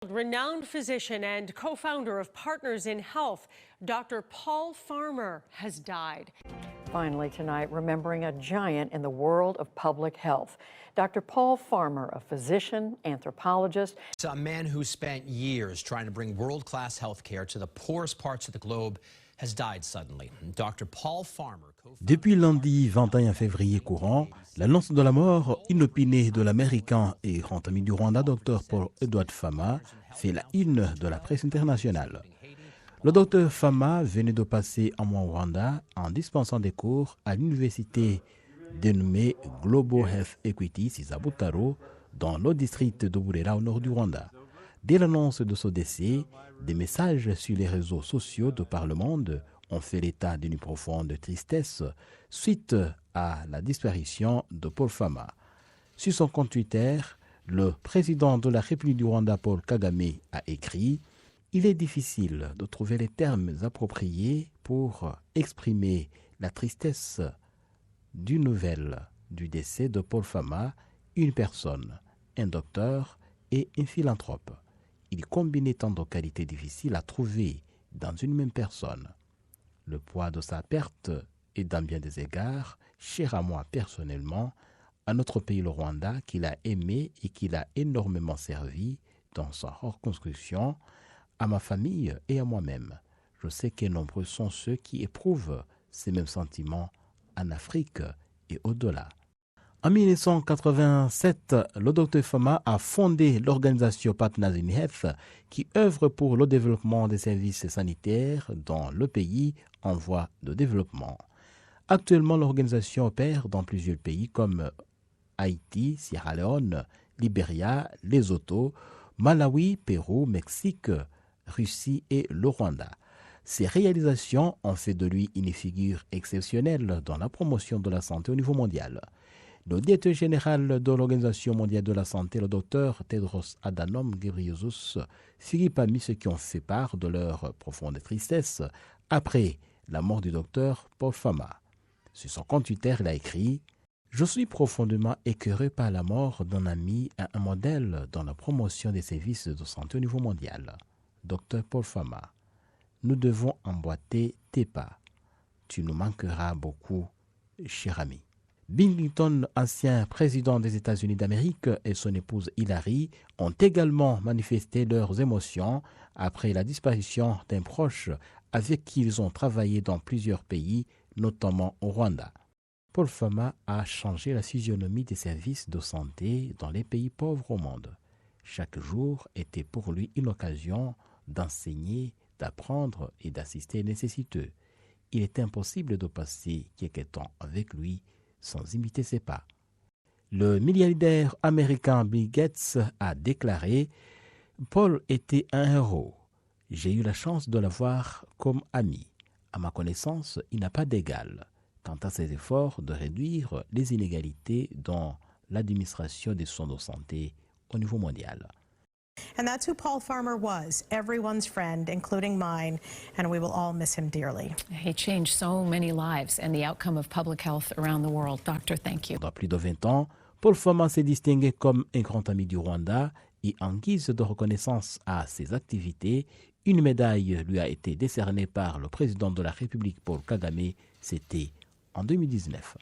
Renowned physician and co-founder of Partners in Health, Dr. Paul Farmer has died. Finally tonight, remembering a giant in the world of public health. Dr. Paul Farmer, a physician, anthropologist. A man who spent years trying to bring world-class health care to the poorest parts of the globe has died suddenly. Dr. Paul Farmer. Depuis lundi 21 février courant, l'annonce de la mort inopinée de l'Américain et grand ami du Rwanda, Dr. Paul Edward Fama, fait la une de la presse internationale. Le Dr Fama venait de passer un mois au Rwanda en dispensant des cours à l'université dénommée Global Health Equity Sizabutaro dans le district de Burera au nord du Rwanda. Dès l'annonce de ce décès, des messages sur les réseaux sociaux de par le monde ont fait l'état d'une profonde tristesse suite à la disparition de Paul Fama. Sur son compte Twitter, le président de la République du Rwanda, Paul Kagame, a écrit « Il est difficile de trouver les termes appropriés pour exprimer la tristesse d'une nouvelle du décès de Paul Fama, une personne, un docteur et un philanthrope. Il combinait tant de qualités difficiles à trouver dans une même personne. Le poids de sa perte est dans bien des égards cher à moi personnellement, à notre pays le Rwanda, qu'il a aimé et qu'il a énormément servi dans sa reconstruction, à ma famille et à moi-même. Je sais que nombreux sont ceux qui éprouvent ces mêmes sentiments en Afrique et au-delà. En 1987, le Dr Fama a fondé l'organisation Partners in Health qui œuvre pour le développement des services sanitaires dans le pays en voie de développement. Actuellement, l'organisation opère dans plusieurs pays comme Haïti, Sierra Leone, Libéria, Lesotho, Malawi, Pérou, Mexique, Russie et le Rwanda. Ces réalisations ont fait de lui une figure exceptionnelle dans la promotion de la santé au niveau mondial. Le directeur général de l'Organisation mondiale de la santé, le docteur Tedros Adhanom Ghebreyesus, figure parmi ceux qui ont fait part de leur profonde tristesse après la mort du docteur Paul Fama. Sur son compte Twitter, il a écrit « Je suis profondément écœuré par la mort d'un ami et un modèle dans la promotion des services de santé au niveau mondial. Dr Paul Fama, nous devons emboîter tes pas. Tu nous manqueras beaucoup, cher ami. » Bill Clinton, ancien président des États-Unis d'Amérique, et son épouse Hillary ont également manifesté leurs émotions après la disparition d'un proche avec qui ils ont travaillé dans plusieurs pays, notamment au Rwanda. Paul Fama a changé la physionomie des services de santé dans les pays pauvres au monde. Chaque jour était pour lui une occasion d'enseigner, d'apprendre et d'assister les nécessiteux. Il est impossible de passer quelque temps avec lui sans imiter ses pas. Le milliardaire américain Bill Gates a déclaré « Paul était un héros. J'ai eu la chance de l'avoir comme ami. À ma connaissance, il n'a pas d'égal quant à ses efforts de réduire les inégalités dans l'administration des soins de santé au niveau mondial. » And that's who Paul Farmer was, everyone's friend, including mine, and we will all miss him dearly. He changed so many lives and the outcome of public health around the world. Doctor, thank you. Dans plus de 20 ans, Paul Fama s'est distingué comme un grand ami du Rwanda et en guise de reconnaissance à ses activités, une médaille lui a été décernée par le président de la République, Paul Kagame, c'était en 2019.